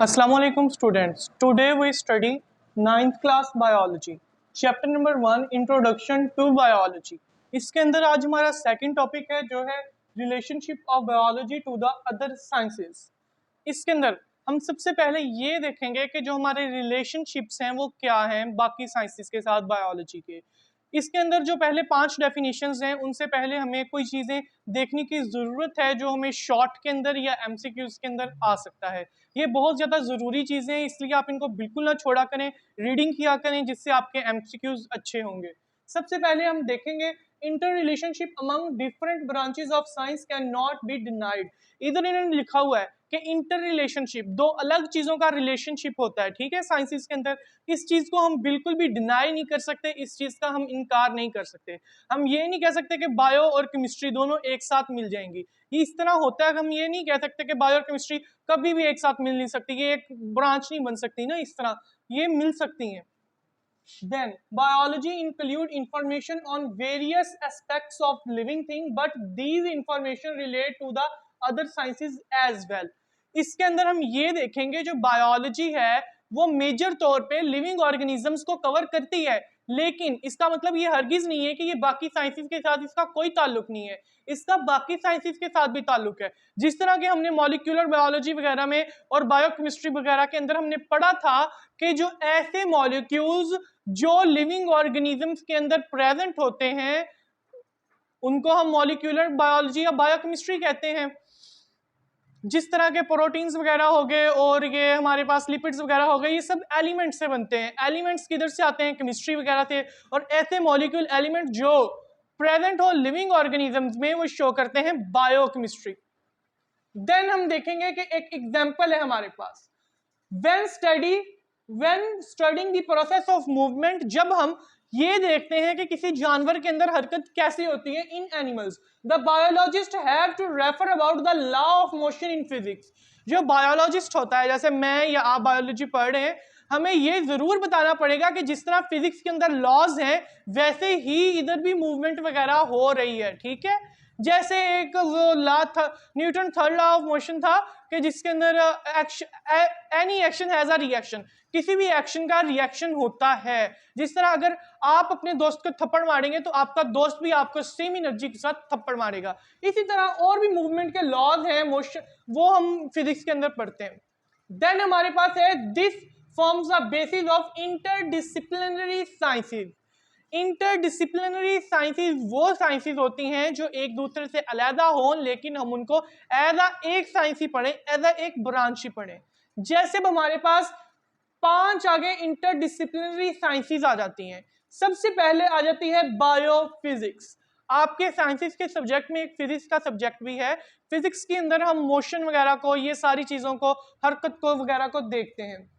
Assalamualaikum students. Today we study ninth class biology. Chapter number 1 Introduction to Biology. इसके अंदर आज हमारा second topic है जो है relationship of biology to the other sciences. इसके अंदर हम सबसे पहले ये देखेंगे कि जो हमारे रिलेशनशिप्स हैं वो क्या हैं बाकी साइंसेस के साथ बायोलॉजी के. इसके अंदर जो पहले 5 डेफिनेशंस हैं उनसे पहले हमें कोई चीज़ें देखने की ज़रूरत है जो हमें शॉर्ट के अंदर या एमसीक्यूज के अंदर आ सकता है. ये बहुत ज़्यादा ज़रूरी चीज़ें हैं इसलिए आप इनको बिल्कुल ना छोड़ा करें, रीडिंग किया करें जिससे आपके एमसीक्यूज अच्छे होंगे. सबसे पहले हम देखेंगे inter relationship among different branches of science can not be denied. इधर इन्होंने लिखा हुआ है कि इंटर रिलेशनशिप दो अलग चीजों का रिलेशनशिप होता है, ठीक है, साइंसेस के अंदर. इस चीज को हम बिल्कुल भी डिनाई नहीं कर सकते, इस चीज का हम इनकार नहीं कर सकते. हम ये नहीं कह सकते कि बायो और केमिस्ट्री दोनों एक साथ मिल जाएंगी. ये इस तरह होता है कि हम ये नहीं कह सकते कि बायो और केमिस्ट्री कभी भी एक साथ मिल नहीं सकती, ये एक ब्रांच नहीं बन सकती ना, इस तरह ये मिल सकती हैं. Then, biology include information on various aspects of living thing, but these information relate to the other sciences as well. इसके अंदर हम ये देखेंगे जो बायोलॉजी है वो मेजर तौर पे लिविंग ऑर्गेनिजम्स को कवर करती है, लेकिन इसका मतलब ये हरगिज नहीं है कि ये बाकी साइंसेस के साथ इसका कोई ताल्लुक नहीं है. इसका बाकी साइंसेस के साथ भी ताल्लुक है. जिस तरह के हमने मॉलिक्यूलर बायोलॉजी वगैरह में और बायोकेमिस्ट्री वगैरह के अंदर हमने पढ़ा था कि जो ऐसे मॉलिक्यूल्स जो लिविंग ऑर्गेनिजम्स के अंदर प्रेजेंट होते हैं उनको हम मॉलिक्यूलर बायोलॉजी या बायोकेमिस्ट्री कहते हैं. जिस तरह के प्रोटीन्स वगैरह हो गए और ये हमारे पास लिपिड्स वगैरह हो गए, ये सब एलिमेंट्स से बनते हैं. एलिमेंट्स किधर से आते हैं? केमिस्ट्री वगैरह से. और ऐसे मॉलिक्यूल एलिमेंट जो प्रेजेंट हो लिविंग ऑर्गेनिजम्स में वो शो करते हैं बायोकेमिस्ट्री. देन हम देखेंगे कि एक एग्जांपल है हमारे पास. when studying the process of movement, जब हम ये देखते हैं कि किसी जानवर के अंदर हरकत कैसी होती है in animals, the biologist have to refer about the law of motion in physics. जो बायोलॉजिस्ट होता है, जैसे मैं या आप बायोलॉजी पढ़ रहे हैं, हमें ये जरूर बताना पड़ेगा कि जिस तरह फिजिक्स के अंदर लॉज हैं वैसे ही इधर भी मूवमेंट वगैरह हो रही है, ठीक है. जैसे एक वो लॉ था, Newton third law of motion था कि जिसके अंदर any action has a reaction, किसी भी एक्शन का रिएक्शन होता है. जिस तरह अगर आप अपने दोस्त को थप्पड़ मारेंगे तो आपका दोस्त भी आपको सेम एनर्जी के साथ थप्पड़ मारेगा. इसी तरह और भी मूवमेंट के लॉज हैं मोशन, वो हम फिजिक्स के अंदर पढ़ते हैं. देन हमारे पास है this forms the basis of interdisciplinary sciences. Interdisciplinary sciences वो साइंसेज होती हैं जो एक दूसरे से अलहदा हों लेकिन हम उनको एज अ एक साइंस ही पढ़ें, एज अ एक ब्रांच ही पढ़ें. जैसे अब हमारे पास 5 आगे इंटरडिसिप्लिनरी साइंसेज आ जाती हैं. सबसे पहले आ जाती है बायोफिजिक्स. आपके साइंसेस के सब्जेक्ट में एक फिजिक्स का सब्जेक्ट भी है. फिजिक्स के अंदर हम मोशन वगैरह को, ये सारी चीजों को, हरकत को वगैरह को देखते हैं.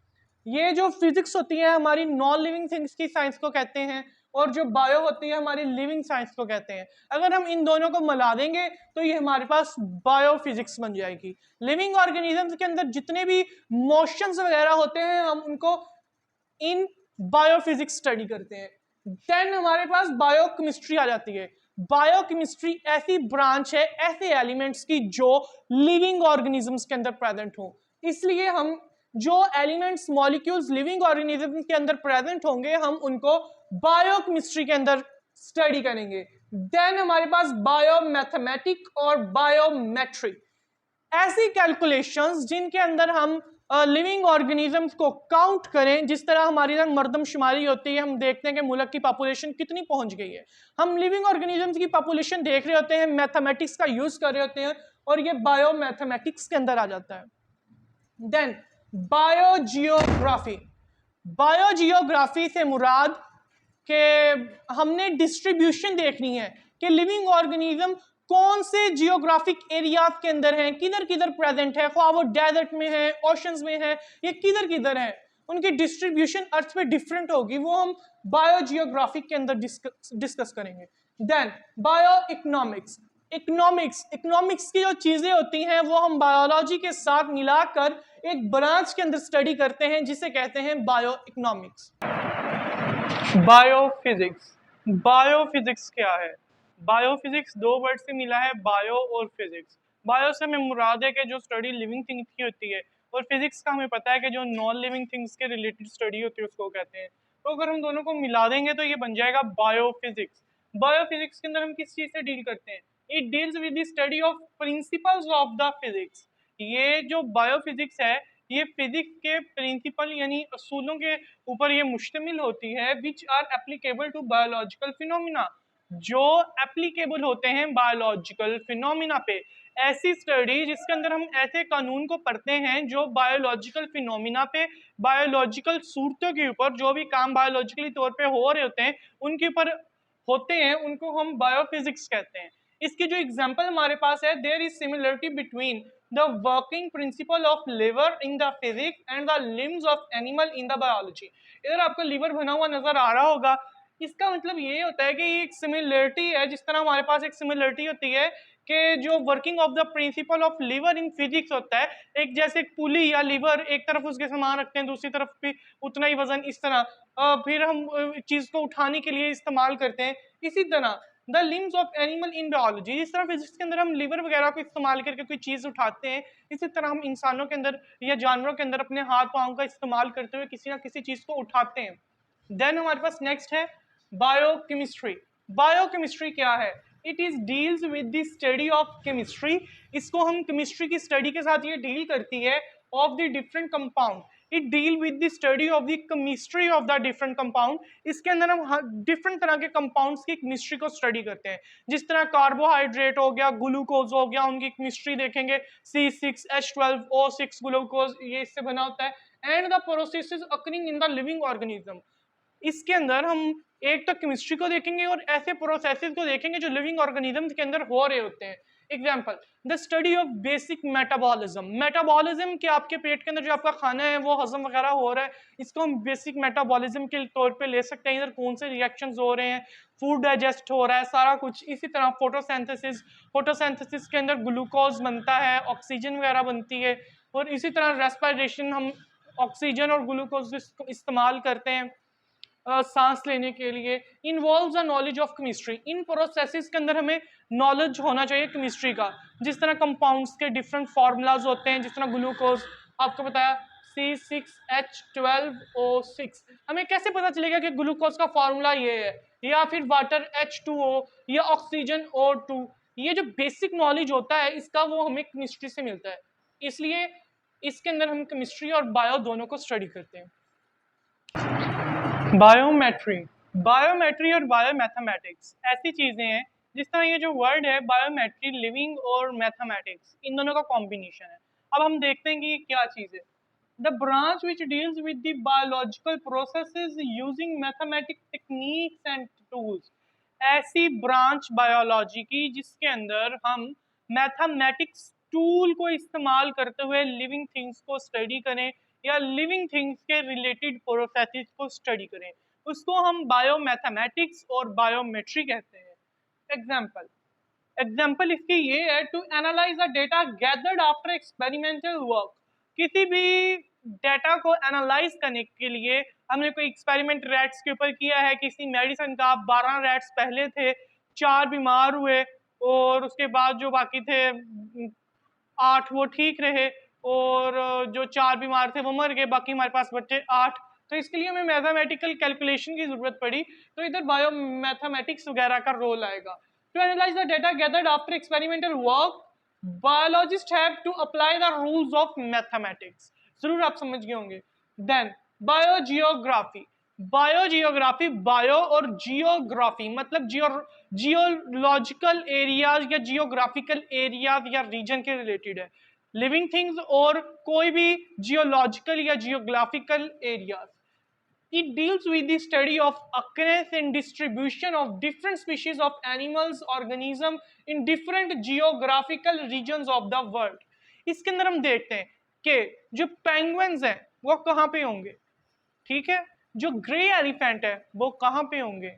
ये जो फिजिक्स होती है हमारी नॉन लिविंग थिंग्स की साइंस को कहते हैं और जो बायो होती है हमारी लिविंग साइंस को कहते हैं. अगर हम इन दोनों को मिला देंगे तो ये हमारे पास बायोफिजिक्स बन जाएगी. लिविंग ऑर्गेनिजम्स के अंदर जितने भी मोशंस वगैरह होते हैं हम उनको इन बायोफिजिक्स स्टडी करते हैं. देन हमारे पास बायोकेमिस्ट्री आ जाती है. बायोकेमिस्ट्री ऐसी ब्रांच है ऐसे एलिमेंट्स की जो लिविंग ऑर्गेनिजम्स के अंदर प्रेजेंट हो. इसलिए हम जो एलिमेंट्स मॉलिक्यूल्स लिविंग ऑर्गेनिज्म के अंदर प्रेजेंट होंगे हम उनको बायोकेमिस्ट्री के अंदर स्टडी करेंगे. देन हमारे पास बायोमैथमेटिक और बायोमेट्री, ऐसी कैलकुलेशंस जिनके अंदर हम लिविंग ऑर्गेनिजम्स को काउंट करें. जिस तरह हमारी मर्दमशुमारी होती है, हम देखते हैं कि मुल्क की पॉपुलेशन कितनी पहुंच गई है, हम लिविंग ऑर्गेनिजम्स की पॉपुलेशन देख रहे होते हैं, मैथमेटिक्स का यूज कर रहे होते हैं और ये बायोमैथमेटिक्स के अंदर आ जाता है. Then biogeography. बायोजियोग्राफी से मुराद के हमने डिस्ट्रीब्यूशन देखनी है कि लिविंग ऑर्गेनिज्म कौन से जियोग्राफिक एरियाज के अंदर हैं, किधर किधर प्रेजेंट है, ख्वाह वो डेजर्ट में है, ओशंस में है, ये किधर किधर है, उनकी डिस्ट्रीब्यूशन अर्थ पे डिफरेंट होगी, वो हम बायोजियोग्राफिक के अंदर डिस्कस करेंगे. Then bio economics. इकोनॉमिक्स की जो चीजें होती हैं वो हम बायोलॉजी के साथ मिलाकर एक ब्रांच के अंदर स्टडी करते हैं जिसे कहते हैं बायो इकोनॉमिक्स. बायोफिजिक्स. बायोफिजिक्स क्या है? बायोफिजिक्स दो वर्ड से मिला है, बायो और फिजिक्स. बायो से हमें मुराद है कि जो स्टडी लिविंग थिंग्स की होती है और फिजिक्स का हमें पता है कि जो नॉन लिविंग थिंग्स के रिलेटेड स्टडी होती है उसको कहते हैं। तो अगर हम दोनों को मिला देंगे तो ये बन जाएगा बायोफिजिक्स। बायोफिजिक्स के अंदर हम किस चीज से डील करते हैं? It deals with the study of principles of the physics. ये जो बायोफिजिक्स है ये फिजिक्स के प्रिंसिपल यानी असूलों के ऊपर ये मुश्तमिल होती है which are applicable to biological phenomena, जो एप्लीकेबल होते हैं बायोलॉजिकल फिनोमिना पे। ऐसी स्टडी जिसके अंदर हम ऐसे कानून को पढ़ते हैं जो बायोलॉजिकल फिनोमिना पे, बायोलॉजिकल सूरतों के ऊपर, जो भी काम बायोलॉजिकली तौर पे हो रहे होते हैं उनके ऊपर होते हैं, उनको हम बायोफिजिक्स कहते हैं। इसकी जो एग्जांपल हमारे पास है, there is similarity between the working principle of lever in the physics and the limbs of animal in the biology. इधर आपको लिवर बना हुआ नजर आ रहा होगा, इसका मतलब ये होता है कि ये एक सिमिलरिटी है, जिस तरह हमारे पास एक सिमिलरिटी होती है कि जो working of the principle of lever in physics होता है, एक जैसे एक पुली या लीवर, एक तरफ उसके सामान रखते हैं दूसरी तरफ भी उतना ही वजन, इस तरह फिर हम चीज को उठाने के लिए इस्तेमाल करते हैं। इसी तरह the limbs of animal in biology, जिस तरह फिजिक्स के अंदर हम लीवर वगैरह को इस्तेमाल करके कोई चीज उठाते हैं, इसी तरह हम इंसानों के अंदर या जानवरों के अंदर अपने हाथ पाँव का इस्तेमाल करते हुए किसी ना किसी चीज को उठाते हैं। देन हमारे पास नेक्स्ट है बायोकेमिस्ट्री। बायोकेमिस्ट्री क्या है? It is deals with the study of chemistry. इसको हम केमिस्ट्री की स्टडी के साथ ये डील करती है of the different compound. It deal with the study of the chemistry of the different compound. इसके अंदर हम डिफरेंट तरह के कंपाउंड्स की केमिस्ट्री को स्टडी करते हैं। जिस तरह कार्बोहाइड्रेट हो गया, ग्लूकोज हो गया, उनकी केमिस्ट्री देखेंगे, C6H12O6 ग्लूकोज, ये इससे बना होता है। And the processes occurring in the living organism. इसके अंदर हम एक तो केमिस्ट्री को देखेंगे और ऐसे प्रोसेसेस को देखेंगे जो लिविंग ऑर्गेनिजम्स के अंदर हो रहे होते हैं। Example, the study of basic metabolism. Metabolism के आपके पेट के अंदर जो आपका खाना है वो हजम वगैरह हो रहा है, इसको हम बेसिक मेटाबॉलिज्म के तौर पे ले सकते हैं। इधर कौन से रिएक्शंस हो रहे हैं, फूड डाइजेस्ट हो रहा है, सारा कुछ। इसी तरह फोटोसिंथेसिस, फोटोसिंथेसिस के अंदर ग्लूकोज बनता है, ऑक्सीजन वगैरह बनती है। और इसी तरह रेस्पिरेशन, हम ऑक्सीजन और ग्लूकोज इस्तेमाल करते हैं सांस लेने के लिए। Involves a knowledge of chemistry. In processes के अंदर हमें नॉलेज होना चाहिए केमिस्ट्री का। जिस तरह कंपाउंड्स के डिफरेंट फार्मूलाज होते हैं, जिस तरह ग्लूकोज आपको बताया C6H12O6, हमें कैसे पता चलेगा कि ग्लूकोज का फार्मूला ये है, या फिर वाटर H2O या ऑक्सीजन O2। ये जो बेसिक नॉलेज होता है इसका, वो हमें केमिस्ट्री से मिलता है। इसलिए इसके अंदर हम केमिस्ट्री और बायो दोनों को स्टडी करते हैं। बायोमेट्री। बायोमेट्री और बायोमैथमेटिक्स ऐसी चीजें हैं, जिस तरह ये जो वर्ड है बायोमेट्री, लिविंग और मैथमेटिक्स, इन दोनों का कॉम्बिनेशन है। अब हम देखते हैं कि ये क्या चीज है। The branch which deals with the biological processes using mathematic techniques and tools. ऐसी ब्रांच बायोलॉजी की जिसके अंदर हम मैथमेटिक्स टूल को इस्तेमाल करते हुए लिविंग थिंग्स को स्टडी करें या लिविंग थिंग्स के रिलेटेड प्रोसेसेस को स्टडी करें, उसको हम बायोमैथमेटिक्स और बायोमेट्री कहते हैं। एग्जाम्पल इसकी ये है, to analyse a data gathered after experimental work. किसी भी डेटा को एनालाइज करने के लिए हमने कोई एक्सपेरिमेंट रैट्स के ऊपर किया है, किसी मेडिसिन का 12 रैट्स पहले थे, 4 बीमार हुए और उसके बाद जो बाकी थे 8 वो ठीक रहे, और जो 4 बीमार थे वो मर गए, बाकी हमारे पास बचे 8। तो इसके लिए हमें मैथमेटिकल कैलकुलेशन की जरूरत पड़ी, तो इधर बायो मैथमेटिक्स वगैरह का रोल आएगा। To analyse the data gathered after experimental work, biologist have to apply the rules of mathematics. जरूर आप समझ गए होंगे। Then biogeography. बायोजियोग्राफी, बायो और जियोग्राफी मतलब जियोलॉजिकल एरियाज या जियोग्राफिकल एरियाज या रीजन के रिलेटेड है। लिविंग थिंग्स और कोई भी जियोलॉजिकल या geographical areas. It deals with the study of occurrence and distribution of different species of animals, organism in different geographical regions of the world. इसके अंदर हम देखते हैं कि जो पेंगुइन्स हैं वो कहाँ पे होंगे, ठीक है, जो ग्रे एलिफेंट है वो कहाँ पे होंगे,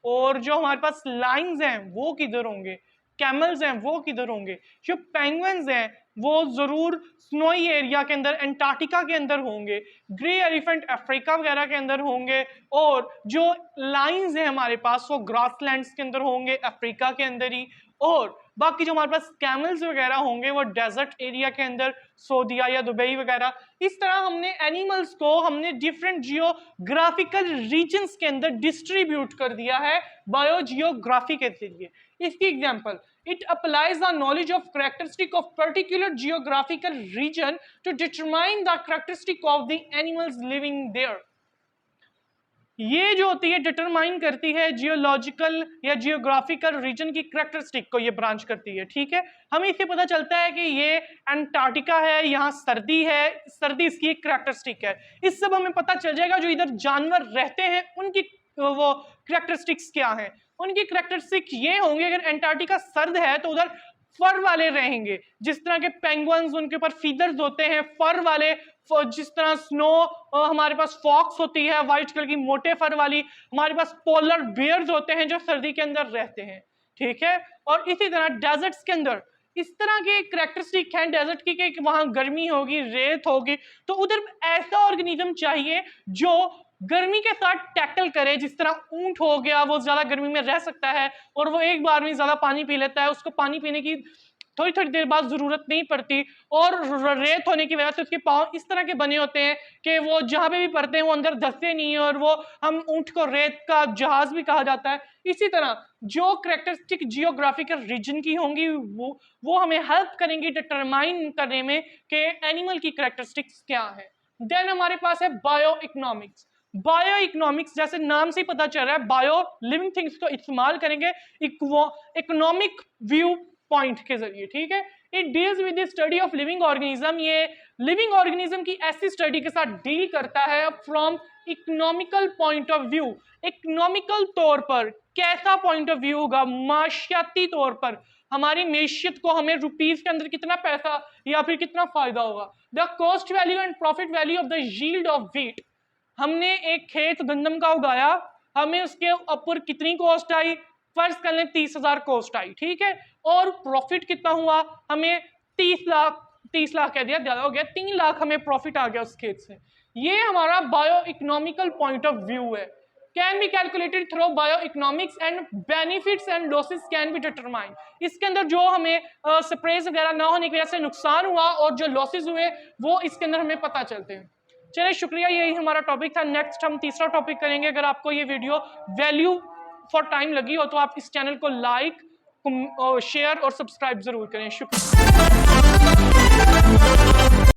और जो हमारे पास लाइन्स हैं वो किधर होंगे, कैमल्स हैं वो किधर होंगे। जो पेंगुइन्स हैं वो जरूर स्नोई एरिया के अंदर, अंटार्कटिका के अंदर होंगे, ग्रे एलिफेंट अफ्रीका वगैरह के अंदर होंगे, और जो लाइन्स हैं हमारे पास वो ग्रासलैंड्स के अंदर होंगे, अफ्रीका के अंदर ही, और बाकी जो हमारे पास कैमल्स वगैरह होंगे वो डेजर्ट एरिया के अंदर, सऊदीया या दुबई वगैरह। इस तरह हमने एनिमल्स को हमने डिफरेंट जियोग्राफिकल रीजन्स के अंदर डिस्ट्रीब्यूट कर दिया है बायोजियोग्राफी के जरिए। इसकी example, it applies the knowledge of characteristic of particular geographical region to determine the characteristic of the animals living there। ये जो होती है डिटरमाइन करती है जियोलॉजिकल या जियोग्राफिकल रीजन की कैरेक्टरिस्टिक को, ये ब्रांच करती है, ठीक है। हमें इससे पता चलता है कि ये अंटार्कटिका है, यहाँ सर्दी है, सर्दी इसकी एक कैरेक्टरिस्टिक है। इस सब हमें पता चल जाएगा जो इधर जानवर रहते हैं उनकी वो कैरेक्टरिस्टिक्स क्या हैं। उनकी कैरेक्टरिस्टिक ये होंगे, अगर अंटार्कटिका सर्द है तो उधर फर वाले रहेंगे, जिस तरह के पेंगुइन्स उनके ऊपर फीदर्स होते हैं फर वाले, जिस तरह स्नो हमारे पास फॉक्स होती है व्हाइट कलर की मोटे फर वाली, हमारे पास पोलर बियर्स होते हैं जो सर्दी के अंदर रहते हैं, ठीक है। और इसी तरह डेजर्ट्स के अंदर इस तरह के कैरेक्टरिस्टिक हैं डेजर्ट की कि वहां गर्मी होगी, रेत होगी, तो उधर ऐसा ऑर्गेनिज्म चाहिए जो गर्मी के साथ टैकल करे। जिस तरह ऊंट हो गया, वो ज्यादा गर्मी में रह सकता है और वो एक बार में ज्यादा पानी पी लेता है, उसको पानी पीने की थोड़ी थोड़ी देर बाद जरूरत नहीं पड़ती, और रेत होने की वजह से उसके पाँव इस तरह के बने होते हैं कि वो जहां पे भी पड़ते हैं वो अंदर धंसते नहीं है, और वो हम ऊंट को रेत का जहाज भी कहा जाता है। इसी तरह जो कैरेक्टरिस्टिक जियोग्राफिकल रीजन की होंगी वो हमें हेल्प करेंगी डिटरमाइन करने में कि एनिमल की कैरेक्टरिस्टिक्स क्या है। देन हमारे पास है बायो इकोनॉमिक्स। बायो इकोनॉमिक्स जैसे नाम से ही पता चल रहा है, बायो लिविंग थिंग्स को इस्तेमाल करेंगे इकोनॉमिक व्यू पॉइंट के जरिए, ठीक है। It deals with the study of living organism. ये लिविंग ऑर्गेनिज्म की ऐसी स्टडी के साथ डील करता है from economical point of view. Economical तौर पर कैसा पॉइंट ऑफ व्यू होगा, माशियाती तौर पर हमारी मैशियत को, हमें रुपीज के अंदर कितना पैसा या फिर कितना फायदा होगा। The cost value and profit value of the yield of wheat. हमने एक खेत गंदम का उगाया, हमें उसके ऊपर कितनी कॉस्ट आई, फर्ज कर लें 30,000 कॉस्ट आई, ठीक है, और प्रॉफिट कितना हुआ, हमें 30 लाख कह दिया, ज्यादा हो गया, 3 लाख हमें प्रॉफिट आ गया उस खेत से। ये हमारा bio economical point of view है। Can be calculated through bio economics and benefits and losses can be determine. इसके अंदर जो हमें स्प्रेज वगैरह ना होने की वजह से नुकसान हुआ और जो लॉसेज हुए वो इसके अंदर हमें पता चलते हैं। चलिए शुक्रिया, यही हमारा टॉपिक था। नेक्स्ट हम तीसरा टॉपिक करेंगे। अगर आपको ये वीडियो वैल्यू फॉर टाइम लगी हो तो आप इस चैनल को लाइक, शेयर और सब्सक्राइब जरूर करें। शुक्रिया।